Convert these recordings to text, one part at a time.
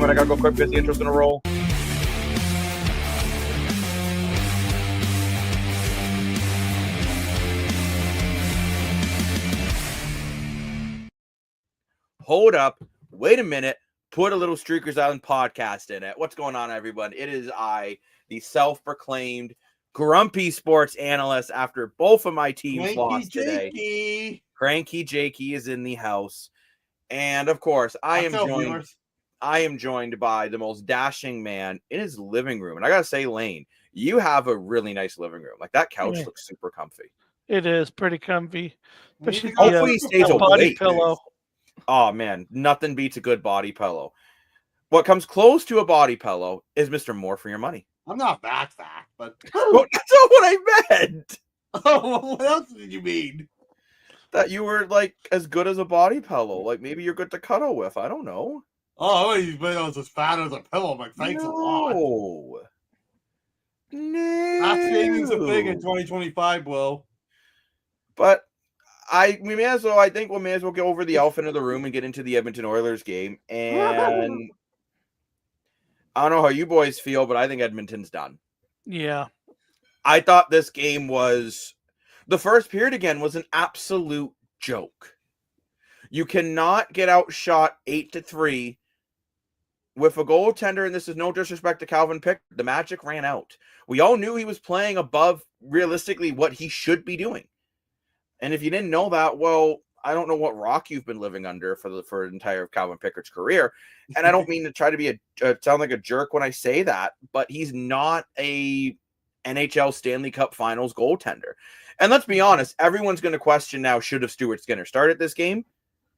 but I gotta go quick because the intro's gonna roll. Hold up. Wait a minute. Put a little Streakers Island podcast in it. What's going on, everyone? It is I, the self-proclaimed grumpy sports analyst after both of my teams lost today. Cranky Jakey is in the house. And of course, I am joined by the most dashing man in his living room. And I gotta say, Lane, you have a really nice living room. Like that couch looks super comfy. It is pretty comfy. Hopefully he stays a body pillow. Oh man, nothing beats a good body pillow. What comes close to a body pillow is Mr. More for Your Money. I'm not that fat, but well, that's not what I meant. Oh, what else did you mean? That you were like as good as a body pillow. Like maybe you're good to cuddle with. I don't know. Oh, I was as fat as a pillow. My thanks a lot. No. Not savings a thing in 2025, Will. But I think we may as well get over the elephant in the room and get into the Edmonton Oilers game. And I don't know how you boys feel, but I think Edmonton's done. Yeah. I thought this game was the first period again was an absolute joke. You cannot get outshot 8-3 with a goaltender, and this is no disrespect to Calvin Pickard. The magic ran out. We all knew he was playing above realistically what he should be doing. And if you didn't know that, well, I don't know what rock you've been living under for the entire Calvin Pickard's career. And I don't mean to try to be sound like a jerk when I say that, but he's not a NHL Stanley Cup Finals goaltender. And let's be honest, everyone's going to question now, should have Stuart Skinner started this game?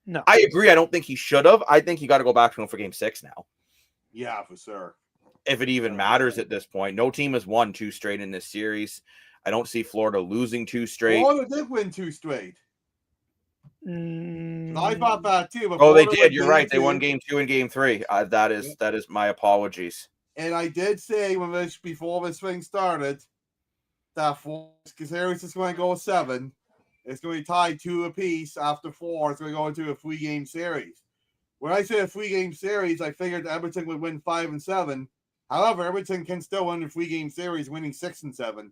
No. I agree. I don't think he should have. I think you got to go back to him for game 6 now. Yeah, for sure. If it even matters at this point. No team has won 2 straight in this series. I don't see Florida losing 2 straight. Florida did win 2 straight. I thought that too. But Florida they did. You're right. They won game 2 and game 3. That is my apologies. And I did say before this thing started that because series is going to go 7. It's going to be tied 2 apiece after 4. It's going to go into a 3-game series. When I say a 3-game series, I figured Edmonton would win 5 and 7. However, Edmonton can still win a 3-game series, winning 6 and 7.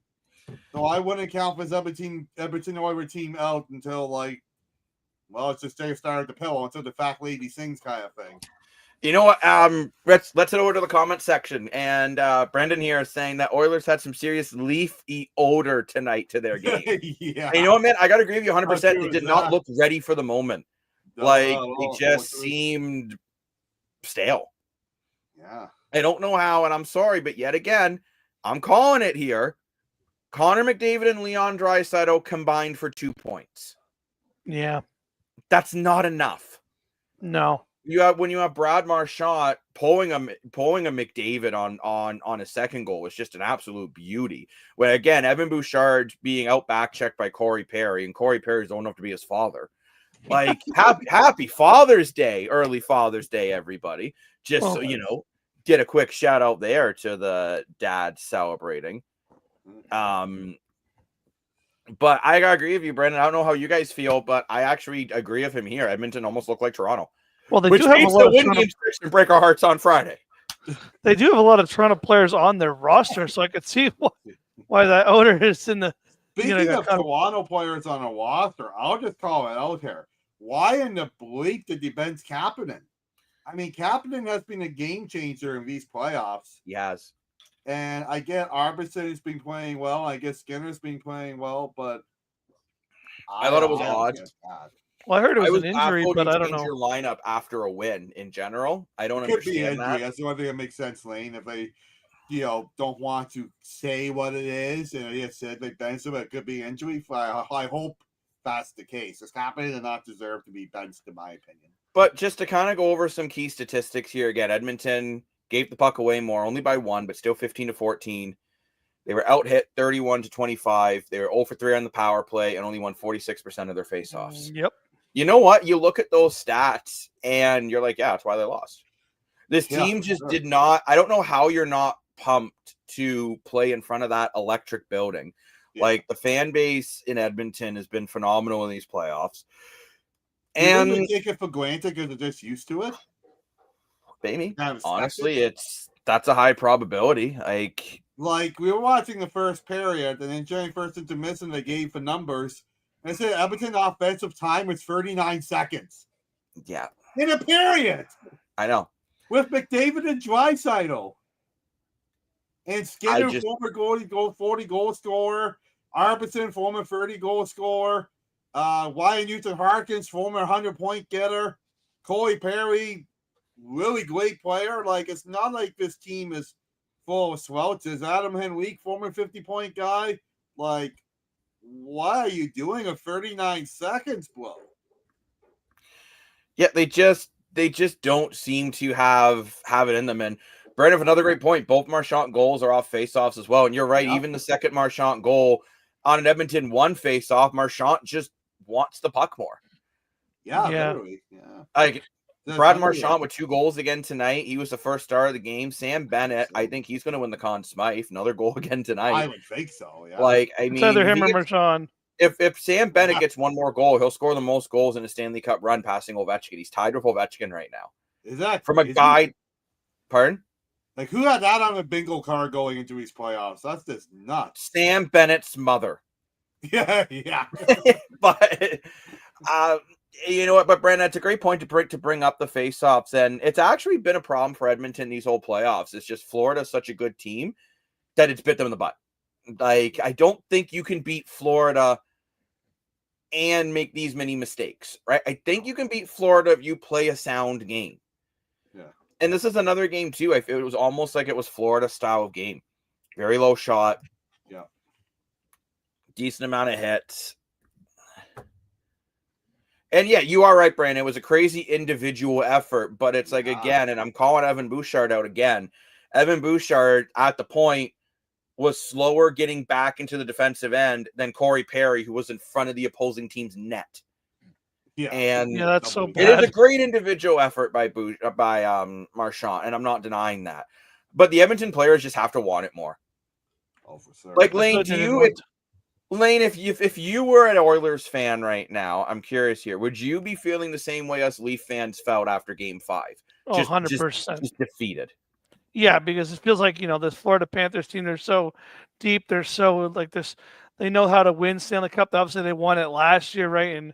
So I wouldn't count this Edmonton Oilers team out until it's just they started the pillow until the fat lady sings kind of thing. You know what? Let's head over to the comment section. And Brendan here is saying that Oilers had some serious leafy odor tonight to their game. Yeah. And you know what, man? I got to agree with you 100%. They did not look ready for the moment. They just seemed stale. Yeah. I don't know how, and I'm sorry, but yet again, I'm calling it here. Connor McDavid and Leon Draisaitl combined for 2 points. Yeah. That's not enough. No. When you have Brad Marchand pulling a McDavid on a second goal was just an absolute beauty. When again, Evan Bouchard being out back checked by Corey Perry, and Corey Perry's old enough to be his father. Like happy Father's Day, early Father's Day, everybody. Just so you know, get a quick shout out there to the dad celebrating. But I gotta agree with you, Brendan. I don't know how you guys feel, but I actually agree with him here. Edmonton almost looked like Toronto. Well, they do have a lot of win games and break our hearts on Friday. They do have a lot of Toronto players on their roster, so I could see why that odor is in the. Speaking of Toronto players on a roster, I'll just call it out here. Why in the bleep did you bench Kapanen? I mean, Kapanen has been a game changer in these playoffs. He has. And I get Arvidsson has been playing well. I guess Skinner's been playing well, but I thought it was odd. Well, I heard it was an injury, but I don't know. Your lineup after a win in general, I don't understand that. That's the only thing that makes sense, Lane. If they, don't want to say what it is, and they said they benched him, it could be injury. I hope that's the case. It's happening and not deserve to be benched, in my opinion. But just to kind of go over some key statistics here again, Edmonton gave the puck away more, only by 1, but still 15-14. They were out hit 31-25. They were 0 for 3 on the power play and only won 46% of their faceoffs. Yep. You know what? You look at those stats and you're like, yeah, that's why they lost. This team just did not. I don't know how you're not pumped to play in front of that electric building. Yeah. Like the fan base in Edmonton has been phenomenal in these playoffs. And you take it for granted because they're just used to it. maybe. Kind of Honestly, expected. that's a high probability. Like we were watching the first period, and then during first intermission, they gave the numbers. And it said Edmonton offensive time was 39 seconds Yeah, in a period I know. with McDavid and Draisaitl. And Skinner, just- former 40 goal scorer. Arbison, former 30 goal scorer. Ryan Newton Harkins, former 100-point getter. Corey Perry, really great player. Like, it's not like this team is full of swelters. Adam Henrique, former 50-point guy. Like, what are you doing of 39 seconds, bro? Yeah, they just don't seem to have it in them. And Brandon, another great point. Both Marchand goals are off faceoffs as well. And you're right. Yeah. Even the second Marchand goal on an Edmonton 1 faceoff, Marchand just wants the puck more. Yeah, Yeah. literally. Yeah. Like There's Brad literally- Marchand with 2 goals again tonight. He was the first star of the game. Sam Bennett, I think he's going to win the Conn Smythe. Another goal again I tonight. would think so. Yeah. Like, I It's mean, either if him he or gets- Marchand. if Sam Bennett gets one more goal, he'll score the most goals in a Stanley Cup run, passing Ovechkin. He's tied with Ovechkin right now. Is that From a is he- guy, pardon? Like, who had that on a bingo card going into these playoffs? That's just nuts. Sam Bennett's mother. Yeah, yeah. But you know what? But Brandon, it's a great point to bring up the faceoffs, and it's actually been a problem for Edmonton these whole playoffs. It's just Florida's such a good team that it's bit them in the butt. Like, I don't think you can beat Florida and make these many mistakes, right? I think you can beat Florida if you play a sound game. Yeah. And this is another game too. I feel it was almost like it was Florida style of game. Very low shot. Yeah. Decent amount of hits. And yeah, you are right, Brandon. It was a crazy individual effort, but it's like, Yeah. again, and I'm calling Evan Bouchard out again. Evan Bouchard at the point was slower getting back into the defensive end than Corey Perry, who was in front of the opposing team's net. Yeah. And Yeah, that's so it is bad. a great individual effort by Marchand, and I'm not denying that. But the Edmonton players just have to want it more. Oh, for sure. Like, That's Lane, what do they you, want. Lane, if you were an Oilers fan right now, I'm curious here, would you be feeling the same way us Leaf fans felt after Game 5? Oh, Just 100%. just defeated. Yeah, because it feels like, this Florida Panthers team, they're so deep. They're so like this. They know how to win Stanley Cup. Obviously, they won it last year, right? And,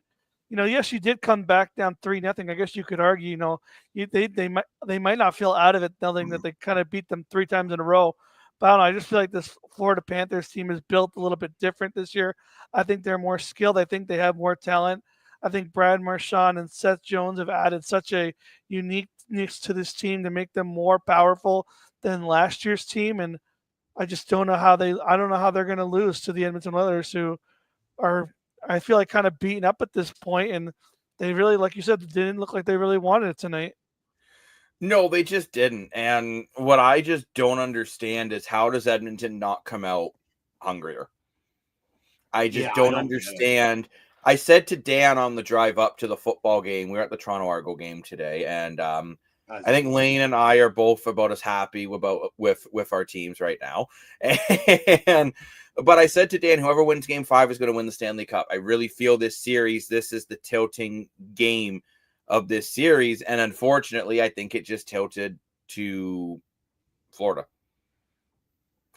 yes, you did come back down 3-0. I guess you could argue, they might not feel out of it knowing that they kind of beat them 3 times in a row. But I don't know. I just feel like this Florida Panthers team is built a little bit different this year. I think they're more skilled. I think they have more talent. I think Brad Marchand and Seth Jones have added such a uniqueness to this team to make them more powerful than last year's team. And I just don't know how they're going to lose to the Edmonton Oilers, who are, I feel like, kind of beaten up at this point. And they really, like you said, didn't look like they really wanted it tonight. No, they just didn't. And what I just don't understand is, how does Edmonton not come out hungrier? I just Yeah, I don't don't get it. understand. I said to Dan on the drive up to the football game, we were at the Toronto Argo game today, and I think Lane and I are both about as happy with our teams right now. But I said to Dan, whoever wins Game 5 is going to win the Stanley Cup. I really feel this series, this is the tilting game of this series, and unfortunately, I think it just tilted to Florida.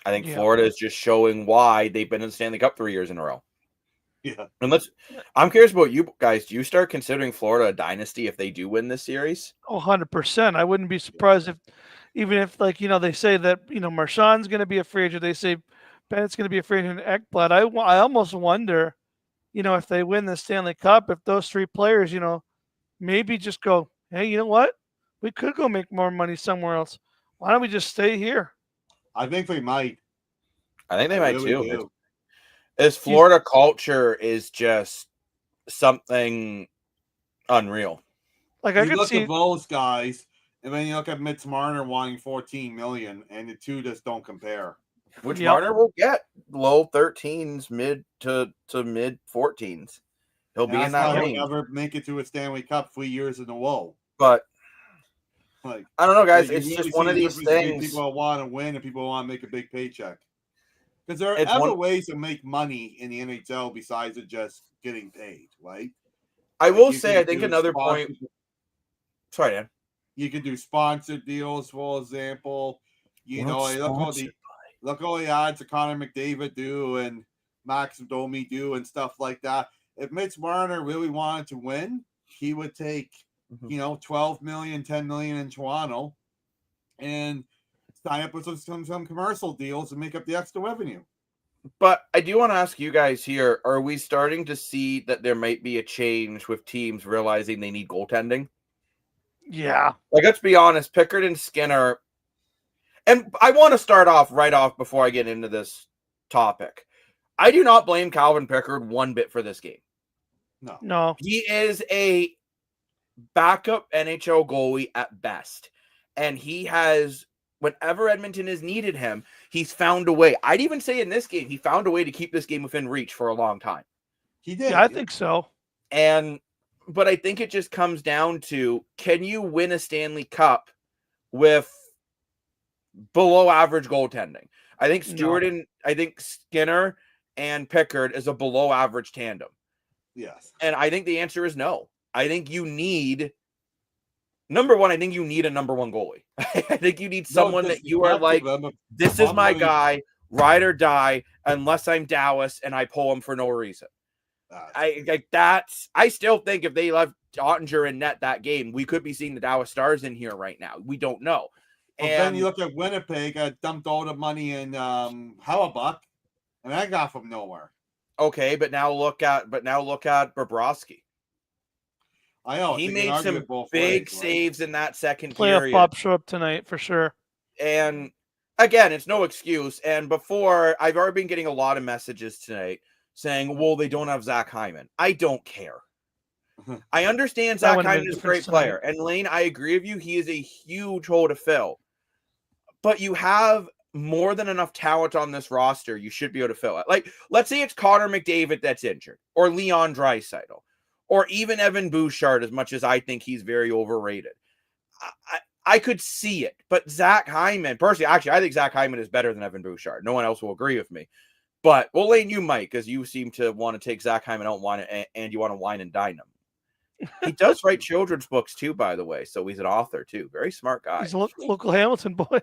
I think Florida is just showing why they've been in the Stanley Cup 3 years in a row. Yeah. And I'm curious about you guys. Do you start considering Florida a dynasty if they do win this series? Oh, 100%. I wouldn't be surprised even if they say that, Marchand's going to be a free agent. They say Bennett's going to be a free agent. Ekblad. I almost wonder, if they win the Stanley Cup, if those 3 players, maybe just go, hey, you know what? We could go make more money somewhere else. Why don't we just stay here? I think they might. I think they might really too. do. This Florida culture is just something unreal. Like, I You could look see. at those guys, and then you look at Mitch Marner wanting $14 million, and the two just don't compare. Which Yep. Marner will get low 13s, mid to mid 14s. He'll be in That's that why range. he'll never make it to a Stanley Cup 3 years in a row. But Like, I don't know, guys. you It's really just one see of the these difference between things. People want to win and people want to make a big paycheck. Because there are It's other one- ways to make money in the NHL besides it just getting paid, right? I Like, will you say, can I think do another point. sponsorship- Sorry, Dan. You can do sponsored deals, for example. You know, What's look sponsored all the odds that Connor McDavid do and Max Domi do and stuff like that. If Mitch Marner really wanted to win, he would take, Mhm. 12 million, 10 million in Toronto and sign up with some commercial deals and make up the extra revenue. But I do want to ask you guys here, are we starting to see that there might be a change with teams realizing they need goaltending? Yeah. Like, let's be honest, Pickard and Skinner, and I want to start off right off before I get into this topic. I do not blame Calvin Pickard one bit for this game. No. He is a backup NHL goalie at best. And he has, whenever Edmonton has needed him, he's found a way. I'd even say in this game, he found a way to keep this game within reach for a long time. He did. Yeah, I think so. But I think it just comes down to, can you win a Stanley Cup with below average goaltending? I think I think Skinner and Pickard is a below average tandem. Yes. And I think the answer is no. I think you need number one. I think you need a number one goalie. I think you need someone that you are like, this is my guy, ride or die, unless I'm Dallas and I pull him for no reason. I still think if they left Ottinger in net that game, we could be seeing the Dallas Stars in here right now. We don't know. But then you look at Winnipeg, dumped all the money in Hellebuck, and that got from nowhere. Okay, but now look at Bobrovsky. I know he made some big saves in that second Playoff period. Bob show up tonight for sure. And again, it's no excuse. And before, I've already been getting a lot of messages tonight saying, well, they don't have Zach Hyman. I don't care. I understand Zach Hyman is a great player. And Lane, I agree with you. He is a huge hole to fill. But you have more than enough talent on this roster. You should be able to fill it. Like, let's say it's Connor McDavid that's injured, or Leon Draisaitl, or even Evan Bouchard, as much as I think he's very overrated. I could see it. But Zach Hyman, personally, actually, I think Zach Hyman is better than Evan Bouchard. No one else will agree with me. But, well, Lane, you might, because you seem to want to take Zach Hyman out and you want to wine and dine him. He does write children's books, too, by the way. So he's an author, too. Very smart guy. He's a local Hamilton boy.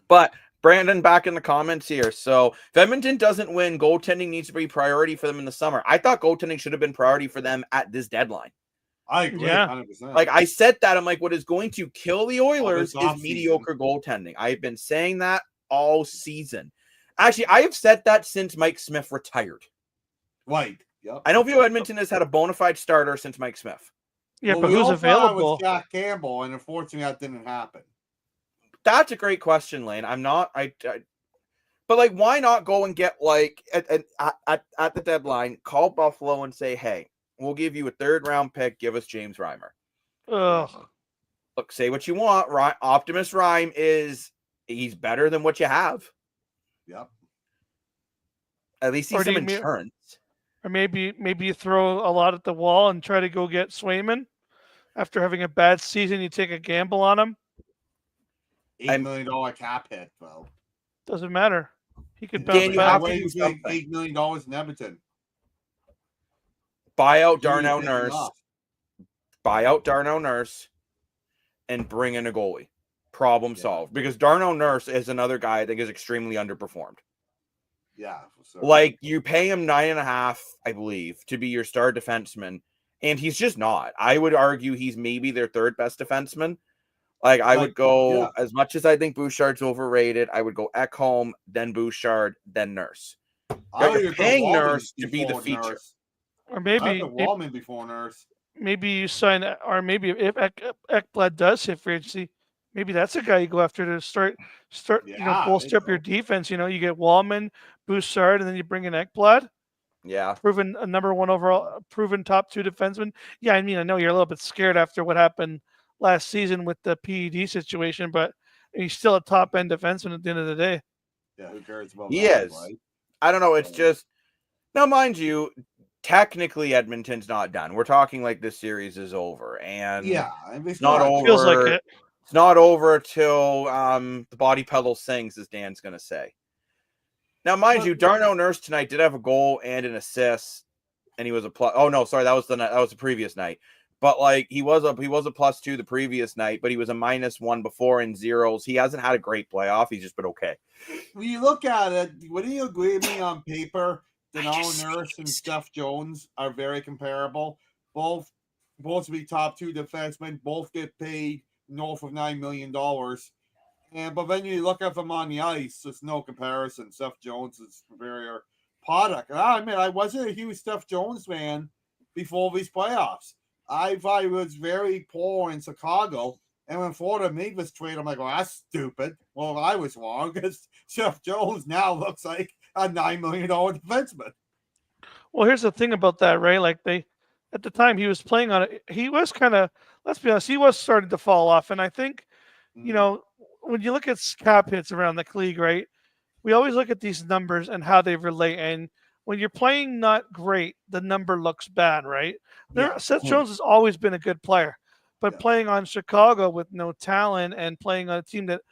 But Brandon back in the comments here. So if Edmonton doesn't win, goaltending needs to be priority for them in the summer. I thought goaltending should have been priority for them at this deadline. I agree. Yeah. 100%. Like I said that, I'm like, what is going to kill the Oilers is mediocre goaltending. I've been saying that all season. Actually, I have said that since Mike Smith retired. Right. Yep. I don't feel Edmonton has had a bona fide starter since Mike Smith. Yeah, but who's available? With Jack Campbell, and unfortunately, that didn't happen. That's a great question, Lane. But like, why not go and get like at the deadline, call Buffalo and say, hey, we'll give you a 3rd round pick. Give us James Reimer. Ugh. Look, say what you want. Optimus Rhyme he's better than what you have. Yep. At least he's some insurance. Or maybe you throw a lot at the wall and try to go get Swayman after having a bad season. You take a gamble on him. $8 million cap hit, though. Doesn't matter. He could bounce back. $8 million in Edmonton. Buy out Darnell Nurse. Buy out Darnell Nurse and bring in a goalie. Problem solved. Because Darnell Nurse is another guy I think is extremely underperformed. Yeah. Like, you pay him $9.5, I believe, to be your star defenseman, and he's just not. I would argue he's maybe their 3rd best defenseman. Like, I would go, as much as I think Bouchard's overrated, I would go Ekholm, then Bouchard, then Nurse. You're paying Nurse to be the feature. Nurse. Or maybe Wallman before Nurse. Maybe you sign, or maybe if Ekblad does hit free agency, maybe that's a guy you go after to start bolster up your defense. You get Wallman, Bouchard, and then you bring in Ekblad. Yeah. Proven a number 1 overall, proven top 2 defenseman. Yeah, I mean, I know you're a little bit scared after what happened last season with the PED situation, but he's still a top end defenseman at the end of the day. Yeah, who cares about that? He is. Right? I don't know. It's just, now, mind you, technically Edmonton's not done. We're talking like this series is over, and it's not over. Feels like it. It's not over till the body pedal sings, as Dan's going to say. Now, mind you, Darnell Nurse tonight did have a goal and an assist, and he was a plus. Oh no, sorry, that was the previous night. But like he was a +2 the previous night, but he was a -1 before in zeros. He hasn't had a great playoff. He's just been okay. When you look at it, would you agree with me on paper? Darnell Nurse and Steph Jones are very comparable. Both to be top 2 defensemen. Both get paid north of $9 million. But when you look at them on the ice, there's no comparison. Steph Jones is superior product. And I admit, I wasn't a huge Steph Jones fan before these playoffs. I thought he was very poor in Chicago. And when Florida made this trade, I'm like, well, that's stupid. Well, I was wrong because Steph Jones now looks like a $9 million defenseman. Well, here's the thing about that, right? Like at the time he was playing on it, he was kind of, let's be honest, he was starting to fall off. And I think, you know, when you look at cap hits around the league, right, we always look at these numbers and how they relate. And when you're playing not great, the number looks bad, right? Seth Jones has always been a good player, but playing on Chicago with no talent and playing on a team that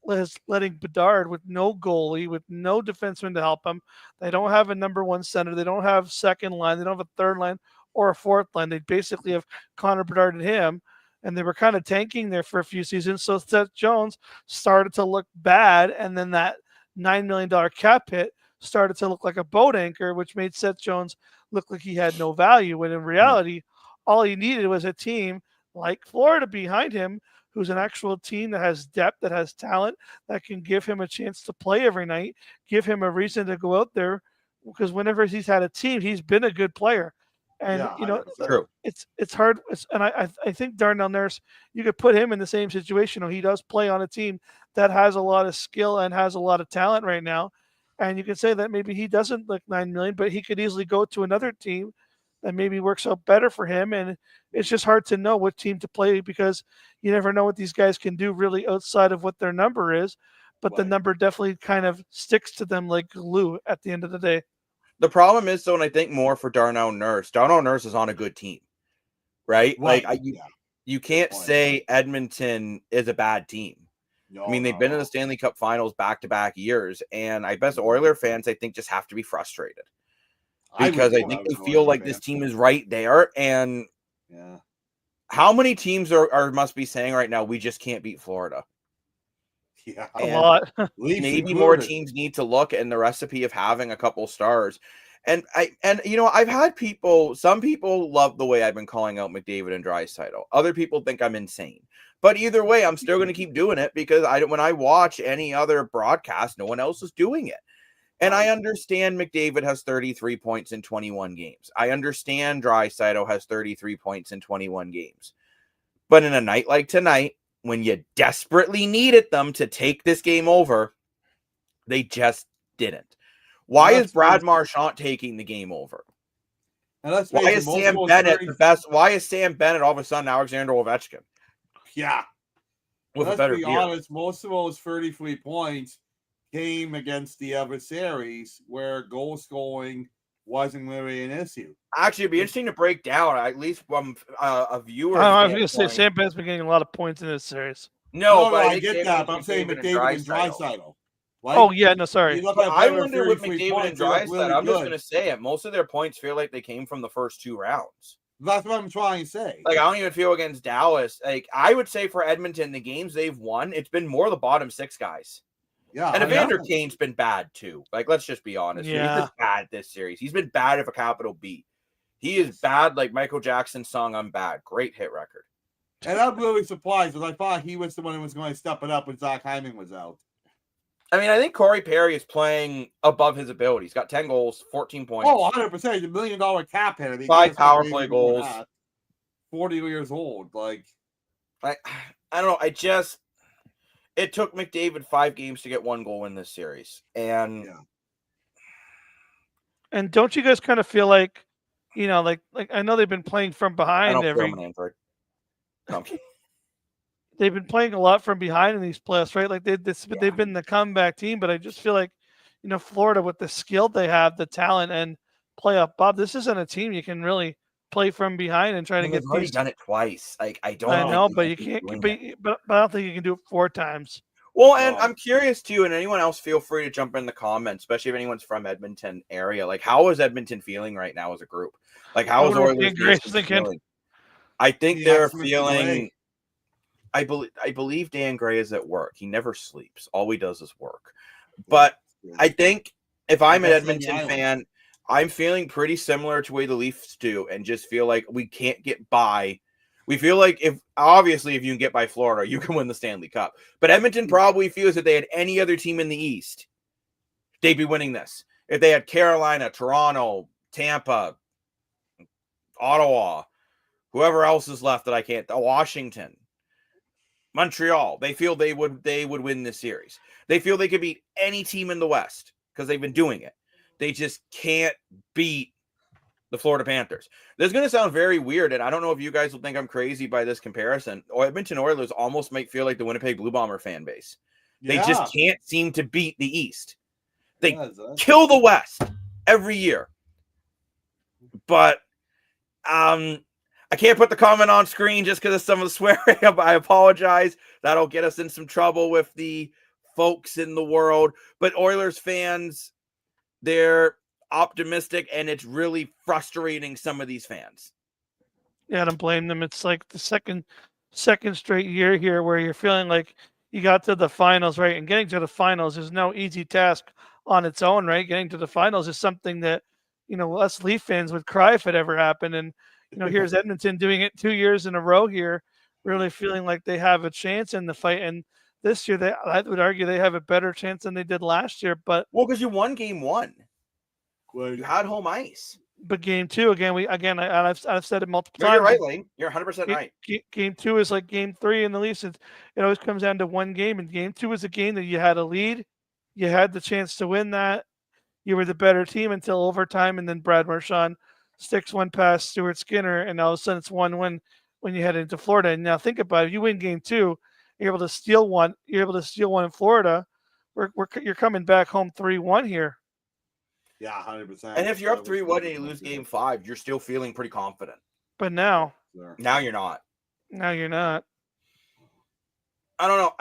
is letting Bedard with no goalie, with no defenseman to help him. They don't have a number 1 center. They don't have second line. They don't have a third line or a fourth line. They basically have Connor Bedard and him. And they were kind of tanking there for a few seasons. So Seth Jones started to look bad. And then that $9 million cap hit started to look like a boat anchor, which made Seth Jones look like he had no value. When in reality, all he needed was a team like Florida behind him, who's an actual team that has depth, that has talent, that can give him a chance to play every night, give him a reason to go out there. Because whenever he's had a team, he's been a good player. And, you know, it's hard. And I think Darnell Nurse, you could put him in the same situation. He does play on a team that has a lot of skill and has a lot of talent right now. And you can say that maybe he doesn't look $9 million, but he could easily go to another team that maybe works out better for him. And it's just hard to know what team to play because you never know what these guys can do really outside of what their number is. But the number definitely kind of sticks to them like glue at the end of the day. The problem is, though, and I think more for Darnell Nurse is on a good team, right? Like, you can't say Edmonton is a bad team. No, I mean, they've been in the Stanley Cup Finals back-to-back years, and I bet Oiler fans, I think, just have to be frustrated because I think they feel like this team is right there. And how many teams are must be saying right now, we just can't beat Florida? Yeah, a lot. Maybe more teams need to look in the recipe of having a couple stars. And you know, I've had some people love the way I've been calling out McDavid and Draisaitl. Other people think I'm insane. But either way, I'm still going to keep doing it because when I watch any other broadcast, no one else is doing it. And I understand McDavid has 33 points in 21 games. I understand Draisaitl has 33 points in 21 games. But in a night like tonight, when you desperately needed them to take this game over, they just didn't. Why is Brad Marchand taking the game over? Why is Sam Bennett the best? Why is Sam Bennett all of a sudden Alexander Ovechkin? Yeah. Let's be honest, most of those 33 points came against the other series where goal scoring wasn't really an issue. Actually, it'd be interesting to break down, at least from a viewer. I was going to say Sam Bennett's been getting a lot of points in this series. No, but I get that. But I'm saying McDavid and Draisaitl. Like, oh, yeah, no, sorry. I wonder with McDavid and Draisaitl, I'm just going to say it. Most of their points feel like they came from the first 2 rounds. That's what I'm trying to say. Like, I don't even feel against Dallas. Like, I would say for Edmonton, the games they've won, it's been more the bottom 6 guys. Yeah. And Evander Kane's been bad, too. Like, let's just be honest. Yeah. He's been bad this series. He's been bad with a capital B. He is bad like Michael Jackson's song, I'm Bad. Great hit record. And I'm really surprised because I thought he was the one who was going to step it up when Zach Hyman was out. I mean, I think Corey Perry is playing above his ability. He's got 10 goals, 14 points. Oh, 100%. He's $1 million cap hit. 5 power play goals. 40 years old. Like, I don't know. It took McDavid 5 games to get 1 goal in this series. And don't you guys kind of feel like, you know, like I know they've been playing from behind they've been playing a lot from behind in these playoffs, right? Like they've been the comeback team, but I just feel like, you know, Florida with the skill they have, the talent and playoff Bob, this isn't a team you can really play from behind and try to get. They've already done it twice. Like I know, but you can't. But I don't think you can do it 4 times. Well, and I'm curious too, and anyone else, feel free to jump in the comments, especially if anyone's from Edmonton area. Like, how is Edmonton feeling right now as a group? Like, how is Oilers feeling? I think He they're asked me to feeling. delay. I believe Dan Gray is at work. He never sleeps. All he does is work. But I think if I'm an That's on the Edmonton island. fan, I'm feeling pretty similar to the way the Leafs do, and just feel like we can't get by. We feel like if you can get by Florida, you can win the Stanley Cup. But Edmonton probably feels that they had any other team in the East, they'd be winning this. If they had Carolina, Toronto, Tampa, Ottawa, whoever else is left that I can't, Washington, Montreal, they feel they would win this series. They feel they could beat any team in the West because they've been doing it. They just can't beat the Florida Panthers. This is going to sound very weird, and I don't know if you guys will think I'm crazy by this comparison. Edmonton Oilers almost might feel like the Winnipeg Blue Bomber fan base. They just can't seem to beat the East. They kill the West every year. But I can't put the comment on screen just because of some of the swearing. I apologize. That'll get us in some trouble with the folks in the world. But Oilers fans, they're optimistic, and it's really frustrating some of these fans. Yeah, I don't blame them. It's like the second straight year here where you're feeling like you got to the finals, right? And getting to the finals is no easy task on its own, right? Getting to the finals is something that, us Leaf fans would cry if it ever happened. And, here's Edmonton doing it 2 years in a row here, really feeling like they have a chance in the fight. And this year, I would argue they have a better chance than they did last year. But because you won game 1. You had home ice. But game 2, I've said it multiple times. You're right, Lane. You're 100% right. Game 2 is like game 3 in the Leafs. It always comes down to one game, and game 2 is a game that you had a lead. You had the chance to win that. You were the better team until overtime, and then Brad Marchand sticks one past Stuart Skinner, and all of a sudden it's 1-1 when you head into Florida. And now think about it. You win game 2, you're able to steal one. You're able to steal one in Florida. You're coming back home 3-1 here. Yeah, 100%. And if you're up 3-1 and you lose game 5, you're still feeling pretty confident. But now you're not. Now you're not. I don't know.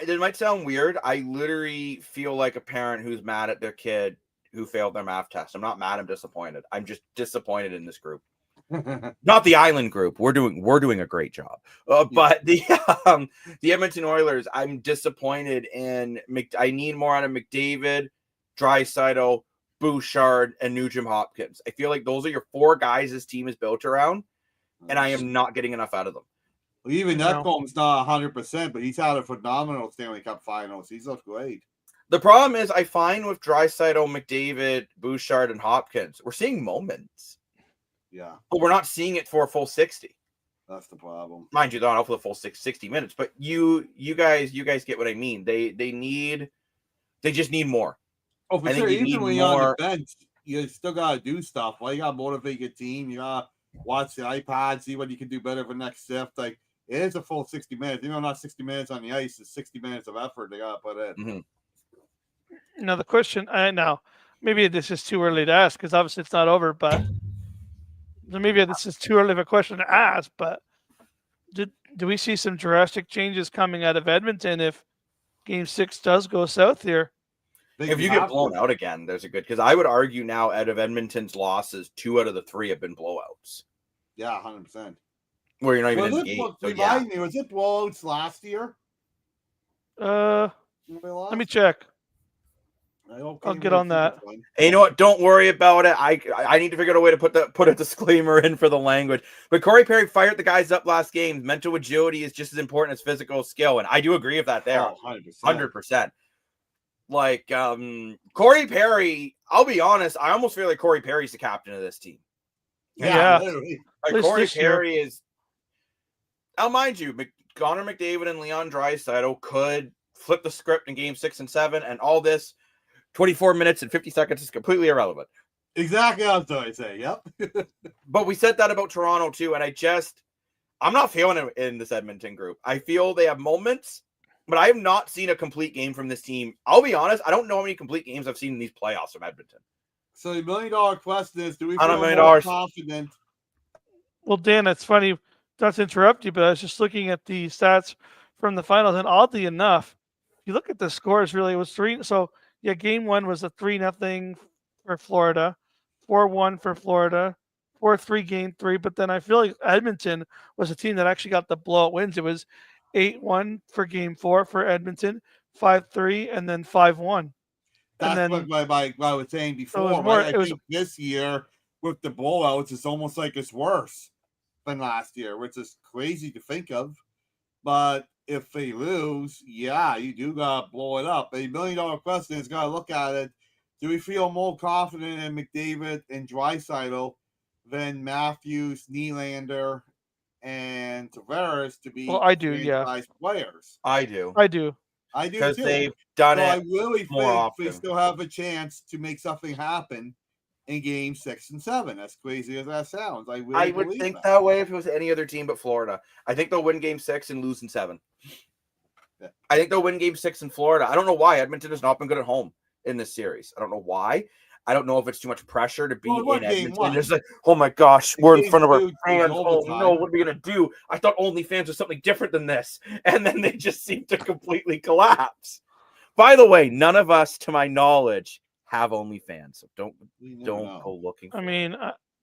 It might sound weird. I literally feel like a parent who's mad at their kid who failed their math test. I'm not mad. I'm disappointed. I'm just disappointed in this group. Not the Island group. We're doing a great job. But the Edmonton Oilers, I'm disappointed in. I need more out of McDavid, Draisaitl, Bouchard, and Nugent Hopkins. I feel like those are your 4 guys this team is built around, and I am not getting enough out of them. Well, even Netcom's not 100%, but he's had a phenomenal Stanley Cup Finals. He's looked great. The problem is, I find with Draisaitl, McDavid, Bouchard, and Hopkins, we're seeing moments. Yeah. But we're not seeing it for a full 60. That's the problem. Mind you, they're not for the full 60 minutes, but you guys get what I mean. They just need more. Oh, for sure. Even when you're on the bench, you still got to do stuff. Well, you got to motivate your team. You got to watch the iPad, see what you can do better for next shift. Like, it is a full 60 minutes. Not 60 minutes on the ice. It's 60 minutes of effort they got to put in. Mm-hmm. Now, the question, now, maybe this is too early to ask because obviously it's not over, but maybe this is too early of a question to ask, but do we see some drastic changes coming out of Edmonton if Game 6 does go south here? If you get blown out again, there's a good, because I would argue now out of Edmonton's losses, 2 out of the 3 have been blowouts. Yeah, 100%. Where you're not even in the game. Remind me, was it blowouts last year? Let me check. I'll get on that. And you know what? Don't worry about it. I need to figure out a way to put a disclaimer in for the language. But Corey Perry fired the guys up last game. Mental agility is just as important as physical skill, and I do agree with that there. 100%. Like Corey Perry, I'll be honest, I almost feel like Corey Perry's the captain of this team. Yeah. Like Corey Perry is. Now, mind you, Connor McDavid and Leon Draisaitl could flip the script in Game 6 and 7, and all this 24 minutes and 50 seconds is completely irrelevant. Exactly what I was going to say. Yep. But we said that about Toronto too, and I'm not feeling it in this Edmonton group. I feel they have moments, but I have not seen a complete game from this team. I'll be honest, I don't know how many complete games I've seen in these playoffs from Edmonton. So the $1 million question is, do we feel more confident? Well, Dan, it's funny, not to interrupt you, but I was just looking at the stats from the finals, and oddly enough, you look at the scores, really, it was 3. So, yeah, Game 1 was a 3-0 for Florida, 4-1 for Florida, 4-3 game 3, but then I feel like Edmonton was a team that actually got the blowout wins. It was 8-1 for game 4 for Edmonton, 5-3, and then 5-1. That's then what I was saying before. was more- right? I think this year with the blowouts, it's almost like it's worse than last year, which is crazy to think of. But if they lose, yeah, you do gotta blow it up. A $1 million question is gotta look at it. Do we feel more confident in McDavid and Draisaitl than Matthews, Nylander, and Tavares to be Well, I do, yeah. franchise players? I do. I do. I do Because too. they've done So I it. really more think often. they still have a chance to make something happen in game 6 and 7. As crazy as that sounds, I really I would believe think that way if it was any other team but Florida. I think they'll win game 6 and lose in 7. Yeah. I think they'll win game 6 in Florida. I don't know why Edmonton has not been good at home in this series. I don't know why. I don't know if it's too much pressure to be Well, what in game Edmonton. one? It's like, oh my gosh, we're in Game front of our 2 was fans. Oh overtime. no, what are we gonna do? I thought OnlyFans was something different than this, and then they just seem to completely collapse. By the way, none of us, to my knowledge, have OnlyFans, so don't You never don't know. go looking. I for it. mean,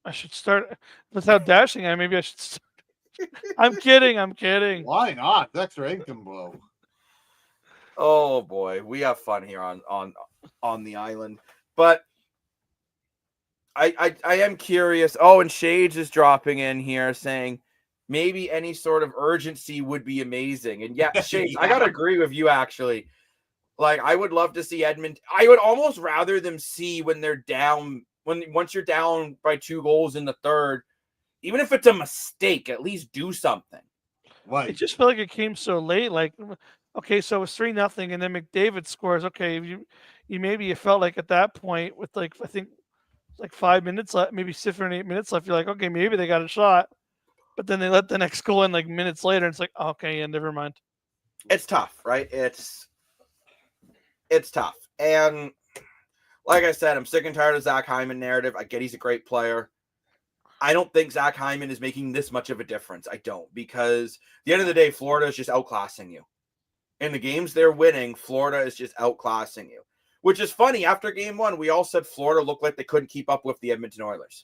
I should start without dashing. Maybe I should start. I'm kidding. I'm kidding. Why not? That's your income blow. Oh boy, we have fun here on the island. But I am curious. Oh, and Shades is dropping in here saying maybe any sort of urgency would be amazing. And yeah, Shades, I gotta agree with you actually. Like, I would love to see Edmonton. I would almost rather them see when they're down, once you're down by 2 goals in the third, even if it's a mistake, at least do something. It Right. just felt like it came so late. Like, okay, so it was 3-0, and then McDavid scores. Okay, you felt like at that point with like I think like 5 minutes left, maybe 7 or 8 minutes left. You're like, okay, maybe they got a shot, but then they let the next goal in like minutes later. And it's like, okay, yeah, never mind. It's tough, right? It's tough. And like I said, I'm sick and tired of Zach Hyman narrative. I get he's a great player. I don't think Zach Hyman is making this much of a difference. I don't, because at the end of the day, Florida is just outclassing you. In the games they're winning, Florida is just outclassing you. Which is funny. After game 1, we all said Florida looked like they couldn't keep up with the Edmonton Oilers.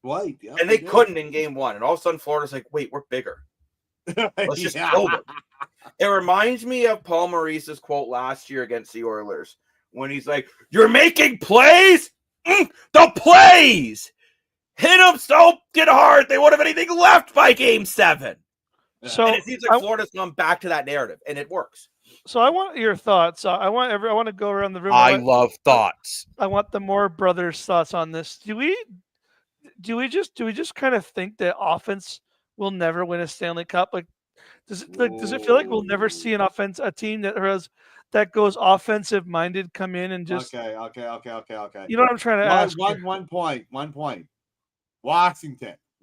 Right. Yeah, And they couldn't in game 1. And all of a sudden, Florida's like, wait, we're bigger. Let's just kill them. It reminds me of Paul Maurice's quote last year against the Oilers when he's like, "You're making plays? The plays! Hit them so get hard they won't have anything left by game 7." So And it seems like Florida's gone back to that narrative, and it works. So I want your thoughts. I want to go around the room. love thoughts. I want the Moore brothers' thoughts on this. Do we just kind of think that offense will never win a Stanley Cup? Like, does it feel like we'll never see a team that goes offensive minded come in and just Okay. You know what I'm trying to ask? One point.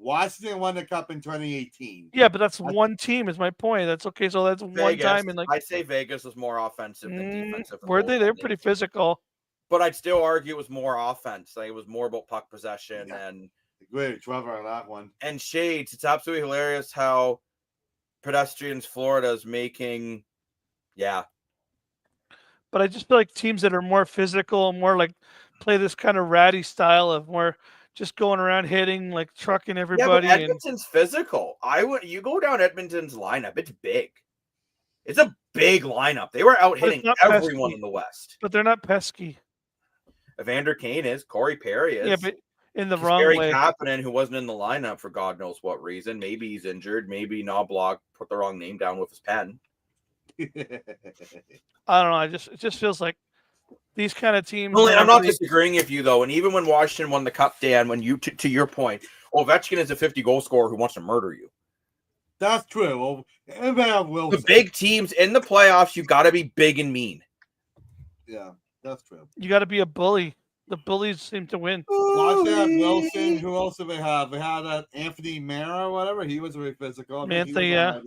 Washington won the cup in 2018. Yeah, but that's one team. Is my point. That's okay. So that's one Vegas, time, and like I'd say Vegas was more offensive than defensive. were they? They're pretty physical. But I'd still argue it was more offense. Like, it was more about puck possession and Great, Trevor on that one. And Shades. It's absolutely hilarious how pedestrians Florida is making. Yeah. But I just feel like teams that are more physical, more like play this kind of ratty style of more just going around hitting, like trucking everybody. Yeah, but Edmonton's physical. You go down Edmonton's lineup, it's big. It's a big lineup. They were out hitting everyone in the West. But they're not pesky. Evander Kane is, Corey Perry is. Yeah, but in the wrong Gary way. Kapanen, who wasn't in the lineup for God knows what reason. Maybe he's injured. Maybe Knoblauch put the wrong name down with his pen. I don't know. It just feels like these kind of teams. Well, I'm not disagreeing with you though. And even when Washington won the cup, Dan, when you to your point, Ovechkin is a 50-goal scorer who wants to murder you. That's true. Well, The big teams in the playoffs, you got to be big and mean. Yeah, that's true. You got to be a bully. The bullies seem to win. Washington, Wilson. Who else do they have? They had Anthony Mara or whatever. He was very physical. Mantha, yeah.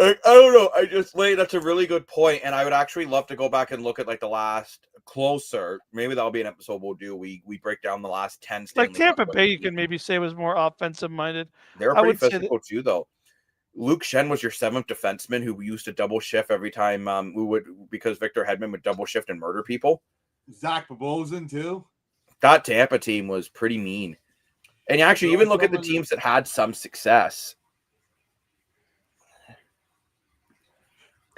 I don't know. That's a really good point, and I would actually love to go back and look at like the last closer. Maybe that'll be an episode we'll do. We break down the last 10. Like Tampa Bay, you can maybe say was more offensive minded. They were pretty physical too, though. Luke Shen was your 7th defenseman who used to double shift every time because Victor Hedman would double shift and murder people. Zach Bobosin too. That Tampa team was pretty mean. And you actually even look at the teams that had some success.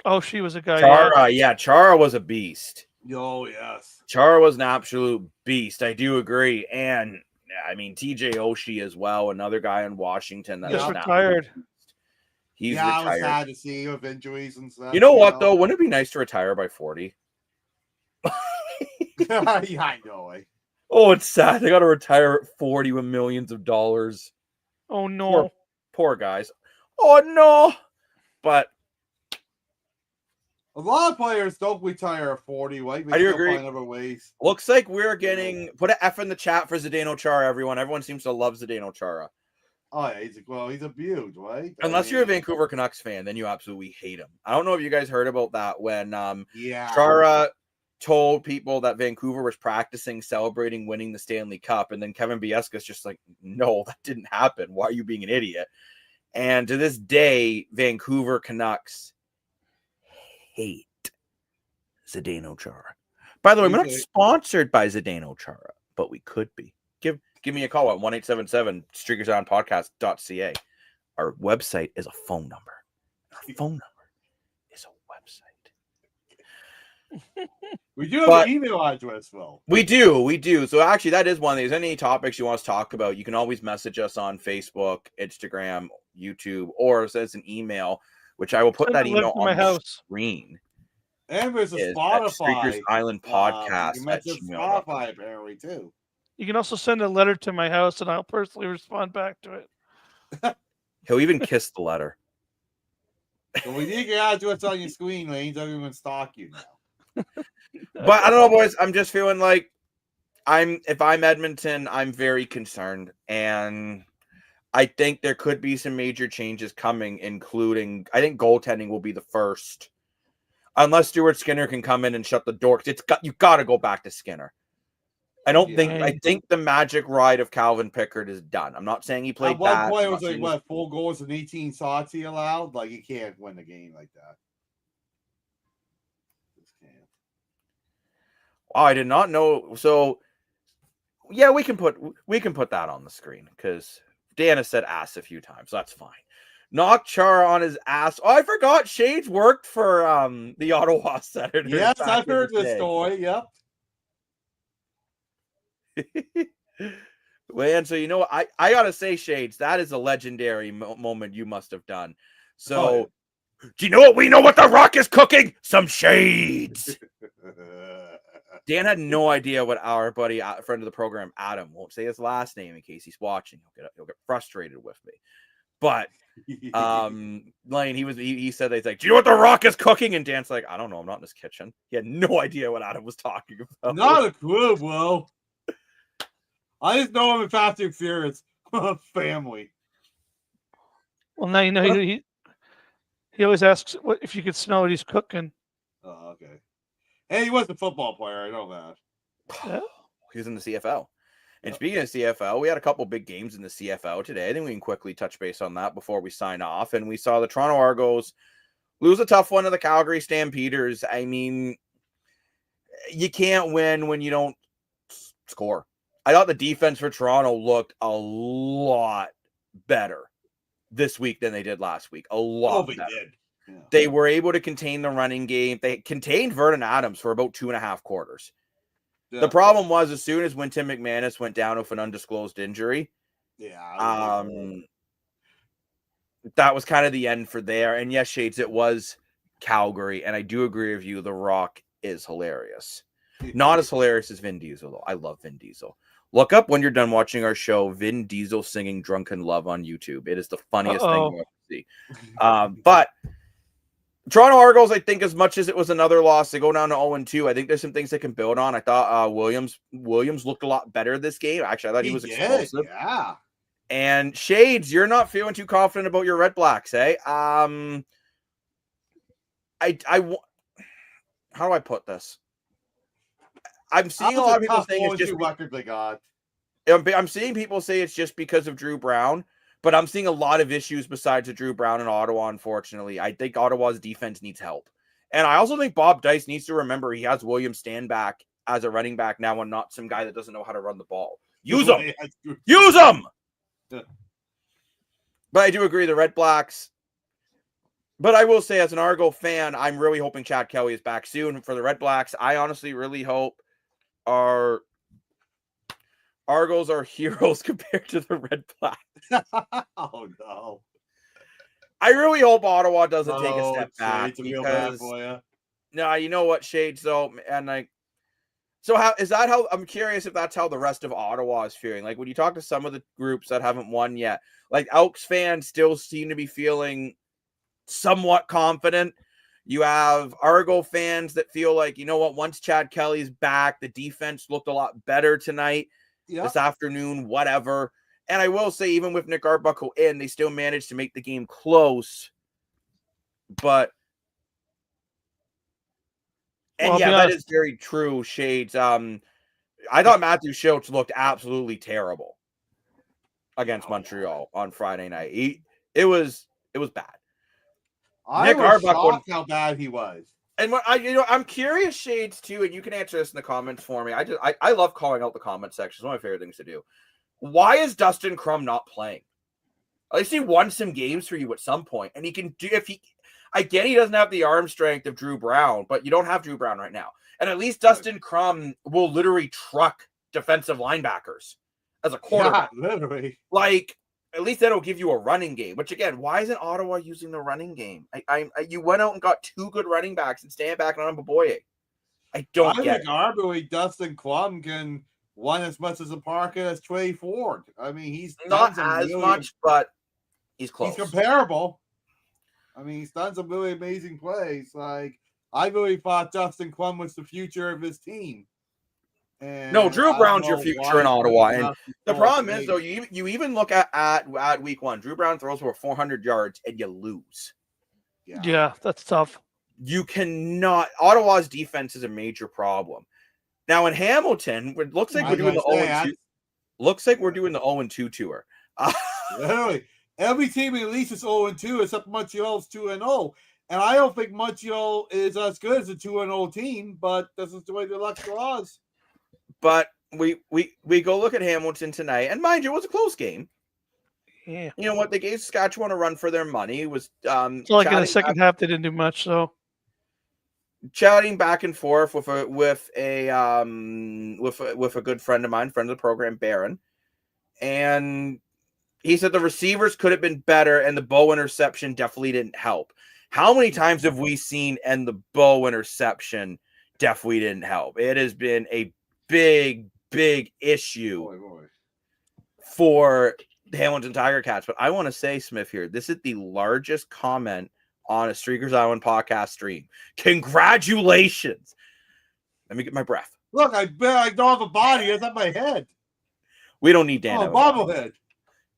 Oh, she was a guy. Chara, Chara was a beast. Oh, yes. Chara was an absolute beast. I do agree. And I mean, TJ Oshie as well, another guy in Washington that Just is retired. He's I was retired. sad to see with injuries and stuff. You know what, though? Wouldn't it be nice to retire by 40? Yeah, I know. Oh, it's sad. They got to retire at 40 with millions of dollars. Oh, no. Poor guys. Oh, no. But a lot of players don't retire at 40, right? I do agree. Find other ways. Looks like we're getting... Put an F in the chat for Zdeno Chara, everyone. Everyone seems to love Zdeno Chara. Oh, yeah, he's abused, right? Unless you're a Vancouver Canucks fan, then you absolutely hate him. I don't know if you guys heard about that when Chara told people that Vancouver was practicing celebrating winning the Stanley Cup, and then Kevin Biesca's just like, no, that didn't happen. Why are you being an idiot? And to this day, Vancouver Canucks hate Zdeno Chara. By the way, we're not sponsored by Zdeno Chara, but we could be. Give me a call at 1-877-StreakersOnPodcast.ca. Our website is a phone number. Our phone number is a website. We do have an email address, Phil. We do. So actually, that is one of these. Any topics you want us to talk about, you can always message us on Facebook, Instagram, YouTube, or send us an email, which I will put that email on the screen. And there's a Spotify. Streakers Island Podcast. You mentioned Spotify apparently too. You can also send a letter to my house, and I'll personally respond back to it. He'll even kiss the letter. So we need your address on your screen, Lane. Don't even stalk you now. But I don't know, boys. I'm just feeling like if I'm Edmonton, I'm very concerned. And I think there could be some major changes coming, including, I think goaltending will be the first. Unless Stuart Skinner can come in and shut the door. You got to go back to Skinner. I think the magic ride of Calvin Pickard is done. I'm not saying he played bad. At one point, it was like, 4 goals and 18 shots he allowed? Like, you can't win the game like that. Just can't. Oh, I did not know. So, yeah, we can put that on the screen because Dan has said ass a few times. So that's fine. Knock Chara on his ass. Oh, I forgot Shades worked for the Ottawa Senators. Yes, I've heard this story. Yep. Man, so you know, I gotta say, Shades, that is a legendary moment you must have done. So, do you know what we know what the Rock is cooking? Some shades. Dan had no idea what our buddy, friend of the program, Adam, won't say his last name in case he's watching. He'll get frustrated with me. But Lane, he said he's like, do you know what the Rock is cooking? And Dan's like, I don't know, I'm not in his kitchen. He had no idea what Adam was talking about. Not a clue, bro. I just know him in Fast and Furious family. Well, now you know he always asks what if you could smell what he's cooking. Oh, okay. And he was a football player. I know that. Yeah. He was in the CFL. And speaking of CFL, we had a couple big games in the CFL today. I think we can quickly touch base on that before we sign off. And we saw the Toronto Argos lose a tough one to the Calgary Stampeders. I mean, you can't win when you don't score. I thought the defense for Toronto looked a lot better this week than they did last week. A lot better. Did. Yeah. They were able to contain the running game. They contained Vernon Adams for about 2.5 quarters. Yeah. The problem was as soon as Tim McManus went down with an undisclosed injury, that was kind of the end for there. And yes, Shades, it was Calgary. And I do agree with you. The Rock is hilarious. Not as hilarious as Vin Diesel, though. I love Vin Diesel. Look up when you're done watching our show, Vin Diesel singing Drunken Love on YouTube. It is the funniest thing you ever see. But Toronto Argos, I think as much as it was another loss, they go down to 0-2. I think there's some things they can build on. I thought Williams looked a lot better this game. Actually, I thought he was explosive. Yeah. And Shades, you're not feeling too confident about your Red Blacks, eh? How do I put this? I'm seeing a lot of people saying it's just record they got. I'm seeing people say it's just because of Drew Brown, but I'm seeing a lot of issues besides Drew Brown in Ottawa, unfortunately. I think Ottawa's defense needs help. And I also think Bob Dice needs to remember he has William stand back as a running back now and not some guy that doesn't know how to run the ball. Use him! Use him! Yeah. But I do agree, the Red Blacks. But I will say, as an Argo fan, I'm really hoping Chad Kelly is back soon for the Red Blacks. I honestly really hope our Argos are heroes compared to the Red Blacks. Oh no! I really hope Ottawa doesn't take a Oh, step back Shades, I feel bad because for you. no, you know what, Shades though, and like, so how is that? How I'm curious if that's how the rest of Ottawa is feeling. Like when you talk to some of the groups that haven't won yet, like Elks fans still seem to be feeling somewhat confident. You have Argo fans that feel like, you know what, once Chad Kelly's back, the defense looked a lot better tonight, this afternoon, whatever. And I will say, even with Nick Arbuckle in, they still managed to make the game close. But, and Well, yeah, that is very true, Shades. I thought Matthew Schultz looked absolutely terrible against Montreal on Friday night. It was bad. I was shocked how bad he was. And what I'm curious, Shades, too, and you can answer this in the comments for me. I love calling out the comment section. It's one of my favorite things to do. Why is Dustin Crum not playing? At least he won some games for you at some point, and he can do I get he doesn't have the arm strength of Drew Brown, but you don't have Drew Brown right now. And at least Dustin Crum will literally truck defensive linebackers as a quarterback. Yeah, literally. Like, at least that'll give you a running game. Which again, why isn't Ottawa using the running game? You went out and got two good running backs and stand back on Boboye. I think arguably Dustin Crum can run as much as a Parker as Trey Ford. I mean, he's not as much, but he's close. He's comparable. I mean, he's done some really amazing plays. Like, I really thought Dustin Crum was the future of his team. And no, Drew Brown's your future in Ottawa. And the problem is, though, you even look at week one, Drew Brown throws for 400 yards and you lose. Yeah, that's tough. You cannot. Ottawa's defense is a major problem. Now in Hamilton, it looks like we're doing the 0-2. Looks like we're doing the 0-2 tour. Literally, every team at least is 0-2 except Montreal's 2-0. And I don't think Montreal is as good as a 2-0 team, but this is the way the luck draws. But we go look at Hamilton tonight, and mind you, it was a close game. Yeah. You know what? They gave Saskatchewan a run for their money. It was so like in the second half, they didn't do much. So chatting back and forth with a good friend of mine, friend of the program, Barron, and he said the receivers could have been better, and the Bow interception definitely didn't help. How many times have we seen and the Bow interception definitely didn't help? It has been a big issue for the Hamilton Tiger Cats. But I want to say, Smith, here, this is the largest comment on a Streakers Island podcast stream. Congratulations. Let me get my breath. Look, I don't have a body. It's at my head. We don't need Dan. Oh, bobblehead.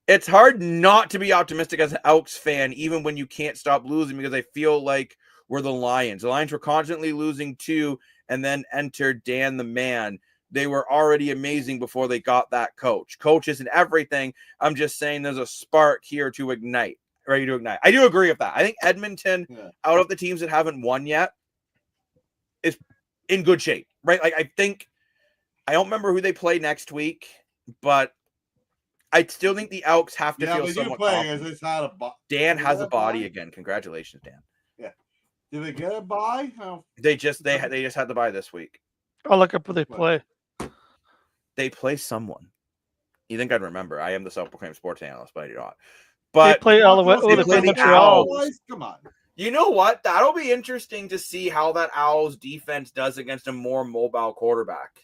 It's hard not to be optimistic as an Elks fan, even when you can't stop losing, because I feel like we're the Lions. The Lions were constantly losing too, and then entered Dan the Man. They were already amazing before they got that coach. Coach isn't everything. I'm just saying there's a spark here to ignite, ready to ignite. I do agree with that. I think Edmonton, out of the teams that haven't won yet, is in good shape, right? Like, I don't remember who they play next week, but I still think the Elks have to feel somewhat confident. Dan has a body again. Congratulations, Dan. Yeah. Did they get a bye? Oh. They just had the bye this week. I'll look up who they play. They play someone. You think I'd remember? I am the self-proclaimed sports analyst, but I do not. But they play Alouette. Oh, they play Montreal. Come on. You know what? That'll be interesting to see how that Owls defense does against a more mobile quarterback.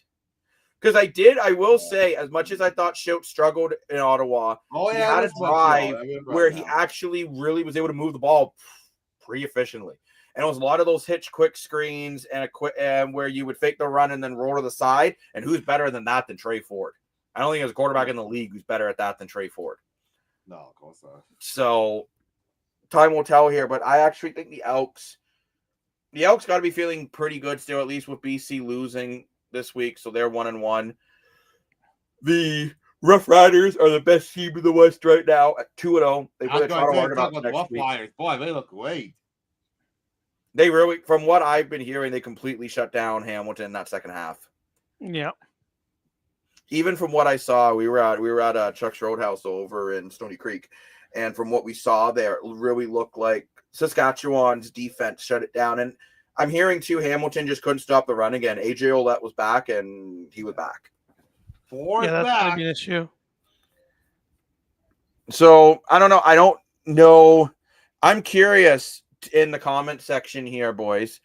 Because I will say, as much as I thought Schultz struggled in Ottawa, he had a drive where he actually really was able to move the ball pretty efficiently. And it was a lot of those hitch quick screens and where you would fake the run and then roll to the side. And who's better than that than Trey Ford? I don't think there's a quarterback in the league who's better at that than Trey Ford. No, of course not. So time will tell here, but I actually think the Elks got to be feeling pretty good still, at least with BC losing this week, so they're 1-1. The Rough Riders are the best team in the West right now at 2-0. They play the Toronto Argonauts next week. Boy, they look great. They really, from what I've been hearing, they completely shut down Hamilton in that second half. Yeah. even from what I saw, we were at Chuck's Roadhouse over in Stony Creek, and from what we saw there, it really looked like Saskatchewan's defense shut it down. And I'm hearing too, Hamilton just couldn't stop the run again. AJ Olette was back, and he was back. Fourth Yeah, that's going to back. be an issue. So I don't know. I don't know. I'm curious in the comment section here, boys.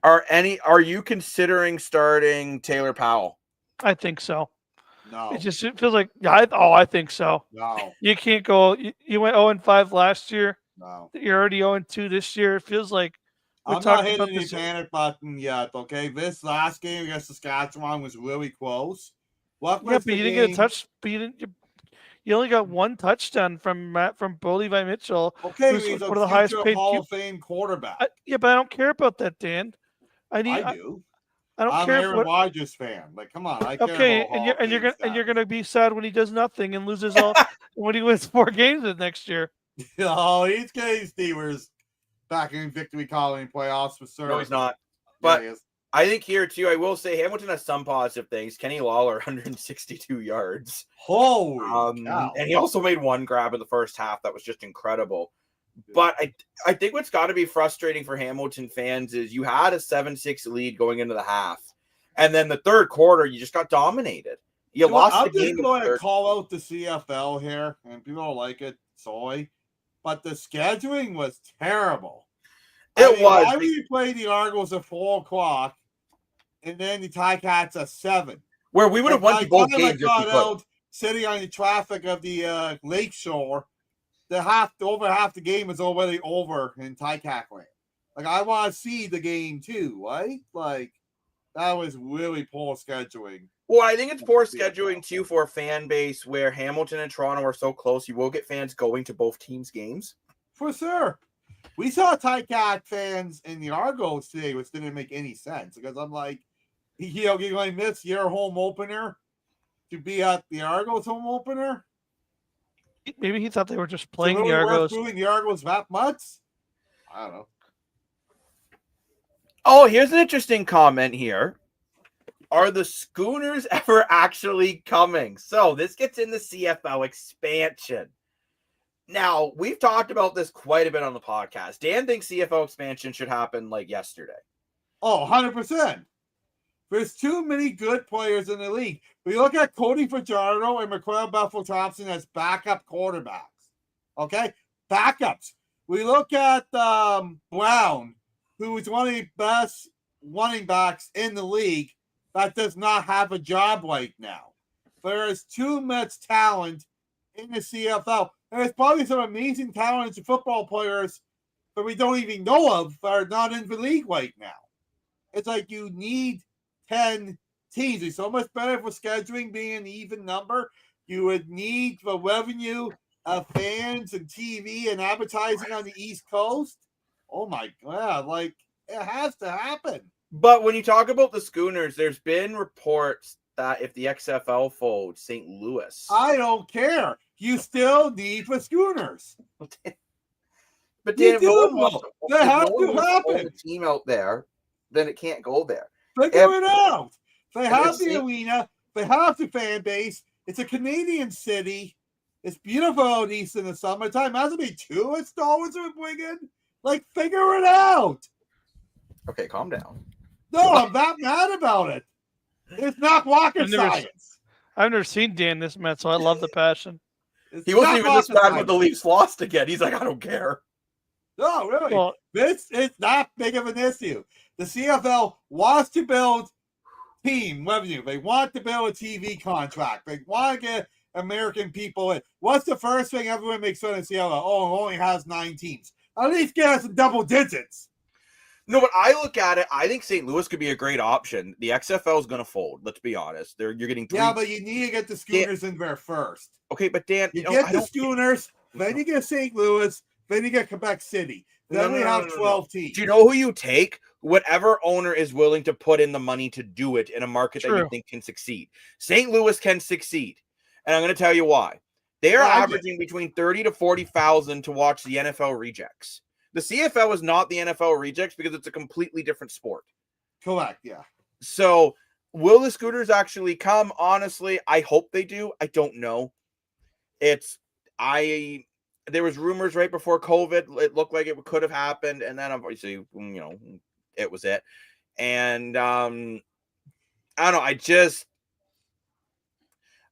Are you considering starting Taylor Powell? I think so. No. It feels like, yeah, I think so. No. You can't go. You went 0-5 last year. No. You're already 0-2 this year. It feels like we're I'm not talking hitting about the this. panic button yet, okay? This last game against Saskatchewan was really close. What Yeah, was but the you didn't get a game? touch. But you only got one touchdown from Bo Levi Mitchell. Okay, who's he's one a of the highest future paid Hall of Fame quarterback. Yeah, but I don't care about that, Dan. I do. don't I'm care an if Aaron Rodgers fan. Like, come on, I care Okay, about Hall and of Fame you're status. gonna be sad when he does nothing and loses all when he wins 4 games next year. Oh, he's getting Steelers back in victory calling playoffs for sure. No, he's not. Yeah, But he is. I think here too, I will say Hamilton has some positive things. Kenny Lawler, 162 yards. Holy cow. And he also made one grab in the first half that was just incredible. But I think what's got to be frustrating for Hamilton fans is you had a 7-6 lead going into the half. And then the third quarter, you just got dominated. You lost I'm the game. just going to call out the CFL here, and people don't like it, sorry. But the scheduling was terrible. It was. Why would you play the Argos at 4 o'clock and then the Ticats at 7? Where we would have won both games if we got could. out sitting on the traffic of the lakeshore. Over half the game is already over in Ticat land. Like, I want to see the game too, right? Like, that was really poor scheduling. Well, I think it's poor scheduling too for a fan base where Hamilton and Toronto are so close. You will get fans going to both teams' games. For sure. We saw Ticat fans in the Argos today, which didn't make any sense because I'm like, you're going to miss your home opener to be at the Argos home opener? Maybe he thought they were just playing really the Argos. Doing the Argos that much? I don't know. Oh, here's an interesting comment here. Are the Schooners ever actually coming? So this gets in the CFL expansion. Now, we've talked about this quite a bit on the podcast. Dan thinks CFL expansion should happen like yesterday. Oh, 100%. There's too many good players in the league. We look at Cody Fajardo and McCall Buffalo-Thompson as backup quarterbacks. Okay? Backups. We look at Brown, who is one of the best running backs in the league that does not have a job right now. There is too much talent in the CFL. There's probably some amazing talented football players that we don't even know of that are not in the league right now. It's like you need 10 teams. It's so much better for scheduling being an even number. You would need the revenue of fans and TV and advertising on the East Coast. Oh my God, like it has to happen. But when you talk about the Schooners, there's been reports that if the XFL folds, St. Louis. I don't care. You still need the Schooners. But You Dan, do. They have to happen. The team out there, then it can't go there. Figure it out. They have the see- arena. They have the fan base. It's a Canadian city. It's beautiful out east in the summertime. Has to be 2 installments we bring in. Like, figure it out. Okay, calm down. No, I'm not mad about it. It's not rocket I've never- science. I've never seen Dan this mad, so I love the passion. It's He wasn't not even this rocket bad when science. the Leafs lost again. He's like, I don't care. No, really. Well, It's not big of an issue. The CFL wants to build team revenue. They want to build a TV contract. They want to get American people in. What's the first thing everyone makes fun of CFL? Oh, it only has 9 teams. At least get us in double digits. No, but I look at it, I think St. Louis could be a great option. The XFL is going to fold. Let's be honest. You're getting 3. Yeah, but you need to get the Schooners in there first. Okay, but Dan, You know, get I the don't- Schooners, then you get St. Louis, then you get Quebec City. Then No, we no, have no, no, 12 teams. Do you know who you take? Whatever owner is willing to put in the money to do it in a market that you True. think can succeed. St. Louis can succeed. And I'm going to tell you why. They are Well, I get- averaging between 30 to 40,000 to watch the NFL rejects. The CFL is not the NFL rejects because it's a completely different sport. Correct, yeah. So will the Scooters actually come? Honestly, I hope they do. I don't know. There was rumors right before COVID. It looked like it could have happened, and then obviously, it was it. And I don't know.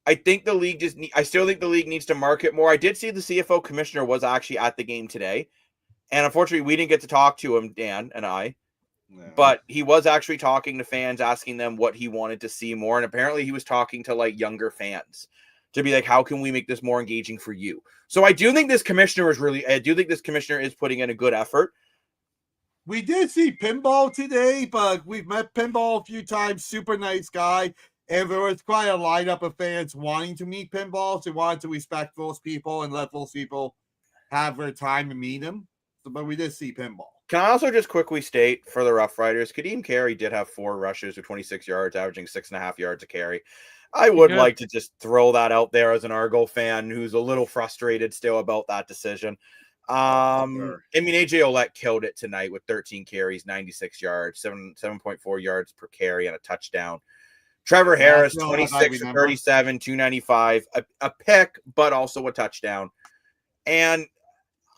I think the league I still think the league needs to market more. I did see the CFO commissioner was actually at the game today, and unfortunately, we didn't get to talk to him, Dan and I. Yeah. But he was actually talking to fans, asking them what he wanted to see more, and apparently, he was talking to like younger fans to be like, "How can we make this more engaging for you?" So I do think this commissioner is putting in a good effort. We did see Pinball today, but we've met Pinball a few times. Super nice guy. And there was quite a lineup of fans wanting to meet Pinball. So we wanted to respect those people and let those people have their time to meet him. But we did see Pinball. Can I also just quickly state for the Rough Riders, Kadeem Carey did have 4 rushes with 26 yards, averaging 6.5 yards a carry. I would like to just throw that out there as an Argo fan who's a little frustrated still about that decision. I mean, AJ Olette killed it tonight with 13 carries, 96 yards, 7.4 yards per carry, and a touchdown. Trevor Harris, 26 to 37, 295, a pick, but also a touchdown. And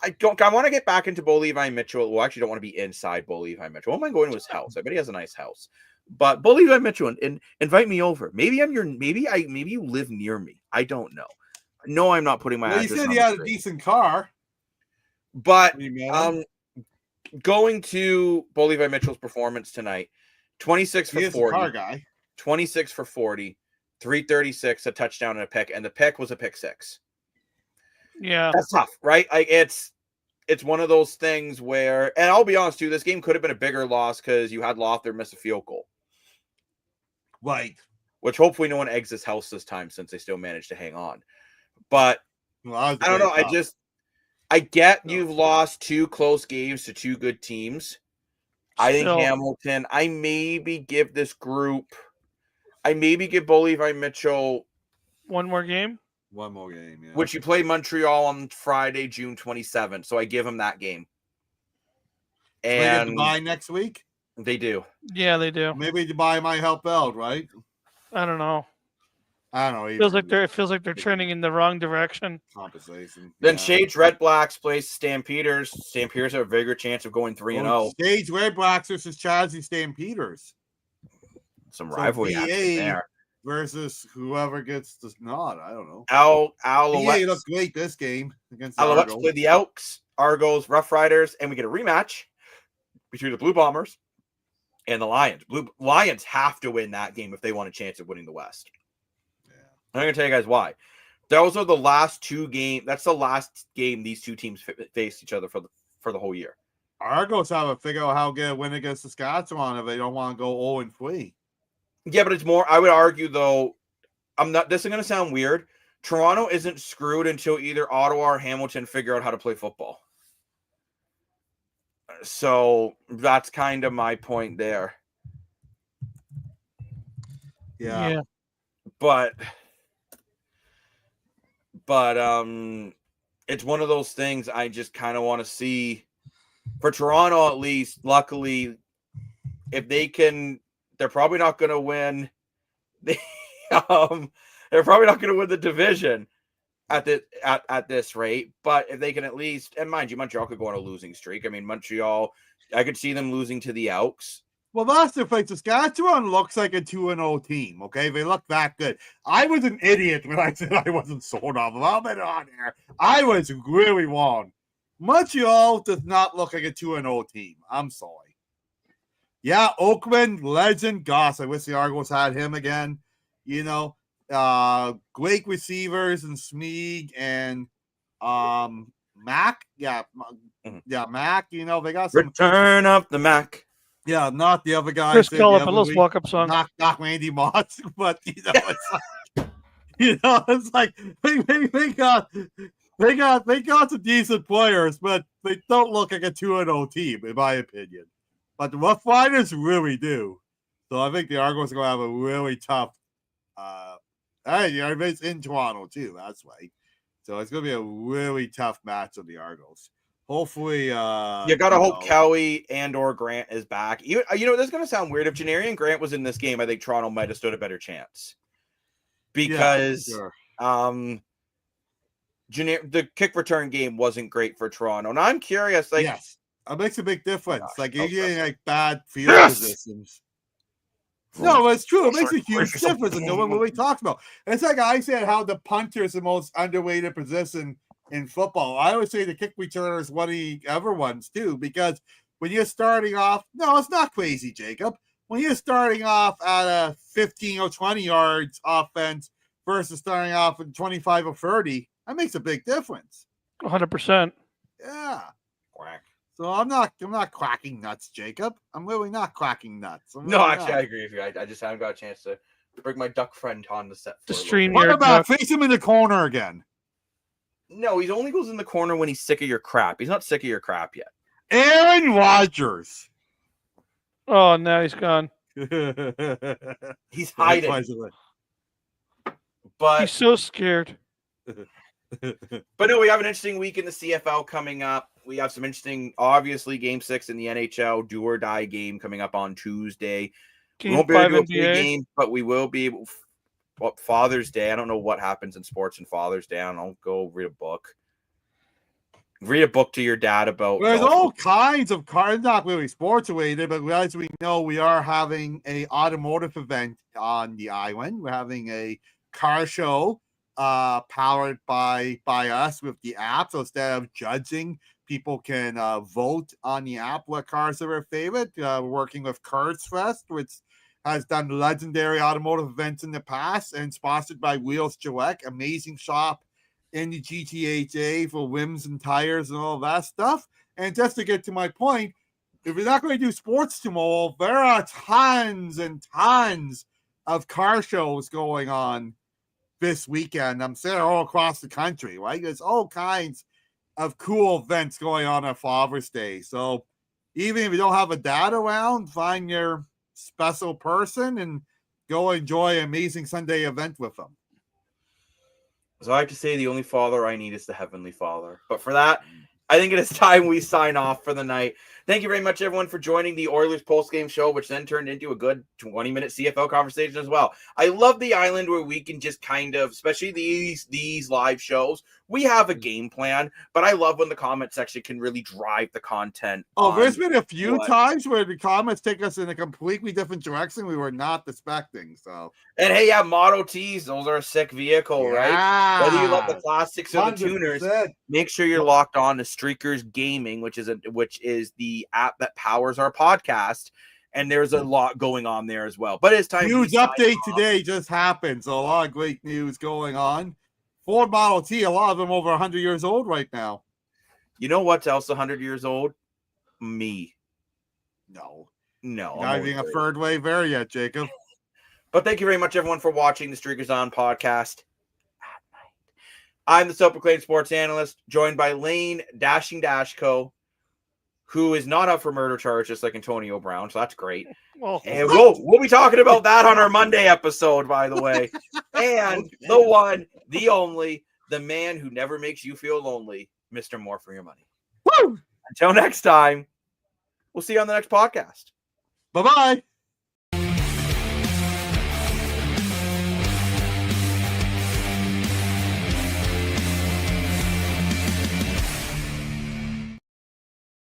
I want to get back into Bo Levi Mitchell. Well, I actually don't want to be inside Bo Levi Mitchell. What am I going to his house? I bet he has a nice house. But Bo Levi Mitchell, and invite me over. Maybe you live near me. I don't know. No, I'm not putting my address. You said he had a decent car. But going to Bo Levi Mitchell's performance tonight, 26 for 40. Car guy. 26 for 40, 336, a touchdown and a pick, and the pick was a pick 6. Yeah. That's tough, right? Like it's one of those things where, and I'll be honest too, this game could have been a bigger loss because you had Lothar miss a field goal. Right. Which hopefully no one eggs his house this time since they still managed to hang on. But I don't know. I get you've lost 2 close games to 2 good teams. I think Hamilton, I maybe give Bo Levi Mitchell one more game. One more game, yeah. Which you play Montreal on Friday, June 27th. So I give him that game. And they buy next week? They do. Yeah, they do. Maybe Dubai might help out, right? I don't know. I don't know. It feels like they're trending in the wrong direction. Compensation. Then Shades Red Blacks plays Stampeders. Stampeders have a bigger chance of going 3-0. Shades Red Blacks versus Chazzy Stampeders. Some rivalry action there. Versus whoever gets the nod. I don't know. Alouettes looked great this game against the Alouettes play the Elks, Argos, Rough Riders, and we get a rematch between the Blue Bombers and the Lions. Blue Lions have to win that game if they want a chance of winning the West. Yeah. I'm going to tell you guys why. Those are the last 2 games. That's the last game these 2 teams face each other for the whole year. Argos have to figure out how to get a win against Saskatchewan if they don't want to go 0-3. Yeah, but it's more, I would argue, though, this is going to sound weird. Toronto isn't screwed until either Ottawa or Hamilton figure out how to play football. So that's kind of my point there. Yeah. But it's one of those things I just kind of want to see. For Toronto, at least, luckily, if they can... They're probably not going to win. They're probably not going to win the division at this rate. But if they can at least, and mind you, Montreal could go on a losing streak. I mean, Montreal, I could see them losing to the Elks. Well, that's the thing. Saskatchewan looks like a 2-0 team. Okay, they look that good. I was an idiot when I said I wasn't sold on them. I'll bet on there. I was really wrong. Montreal does not look like a 2-0 team. I'm sorry. Yeah, Oakland, legend. Gosh, I wish the Argos had him again. You know, great receivers and Smeeg and Mac. Yeah, Mac. You know, they got some. Return of the Mac. Yeah, not the other guys. Chris Gallup, a little walk-up song. Not Randy Moss, but it's like, they got some decent players, but they don't look like a 2-0 team, in my opinion. But the Rough Riders really do. So I think the Argos are going to have a really tough. Everybody's in Toronto too. That's right. So it's going to be a really tough match of the Argos. Hopefully, You gotta hope Kelly and or Grant is back. You know, this is gonna sound weird. If Janarian Grant was in this game, I think Toronto might have stood a better chance. Because the kick return game wasn't great for Toronto. And I'm curious, like, yes, it makes a big difference. Gosh, Like you're getting like bad field Yes! positions. No, it's true. It makes a huge difference. And no one really talks about. It's like I said, how the punter is the most underrated position in football. I always say the kick returner is one of the other ones too, because when you're starting off, no, it's not crazy, Jacob. When you're starting off at a 15 or 20 yards offense versus starting off at 25 or 30, that makes a big difference. 100%. Yeah. Quack. So I'm not quacking nuts, Jacob. I'm really not quacking nuts. No, actually, I agree with you. I just haven't got a chance to bring my duck friend on the set. The stream What here. about face him in the corner again? No, he only goes in the corner when he's sick of your crap. He's not sick of your crap yet. Aaron Rodgers. Oh, now he's gone. He's hiding. But He's so scared. But no, we have an interesting week in the CFL coming up. We have some interesting, obviously, Game 6 in the NHL do or die game coming up on Tuesday. We won't be able to do a big game, but we will be able. Well, Father's Day. I don't know what happens in sports on Father's Day. I'll go read a book. Read a book to your dad about. There's all kinds of cars, not really sports related, but as we know, we are having a automotive event on the island. We're having a car show powered by us with the app. So instead of judging, people can vote on the app what cars are their favorite. We're working with Kurzfest, which has done legendary automotive events in the past and sponsored by Wheels Gillette, amazing shop in the GTHA for rims and tires and all that stuff. And just to get to my point, if you're not going to do sports tomorrow, there are tons and tons of car shows going on this weekend. I'm saying all across the country, right? There's all kinds of cool events going on Father's Day. So even if you don't have a dad around, find your special person and go enjoy an amazing Sunday event with them. So I like to say the only father I need is the Heavenly Father. But for that, I think it is time we sign off for the night. Thank you very much, everyone, for joining the Oilers post-game show, which then turned into a good 20-minute CFL conversation as well. I love the island where we can just kind of, especially these live shows, we have a game plan, but I love when the comment section can really drive the content. Oh, there's been a few times where the comments take us in a completely different direction we were not expecting. So, and hey, yeah, Model Ts, those are a sick vehicle, right? Whether you love the classics or the tuners, make sure you're locked on to Streakers Gaming, which is the app that powers our podcast. And there's a lot going on there as well. But it's time. Huge update today just happened. So a lot of great news going on. Ford Model T, a lot of them over 100 years old right now. You know what's else 100 years old? Me. No. Not even a third wave there yet, Jacob. But thank you very much, everyone, for watching the Streakers On podcast at night. I'm the self-proclaimed sports analyst, joined by Lane Dashing Dashco, who is not up for murder charges like Antonio Brown, so that's great. Well, and we'll be talking about that on our Monday episode, by the way. And the one, the only, the man who never makes you feel lonely, Mr. More for Your Money. Woo! Until next time, we'll see you on the next podcast. Bye-bye.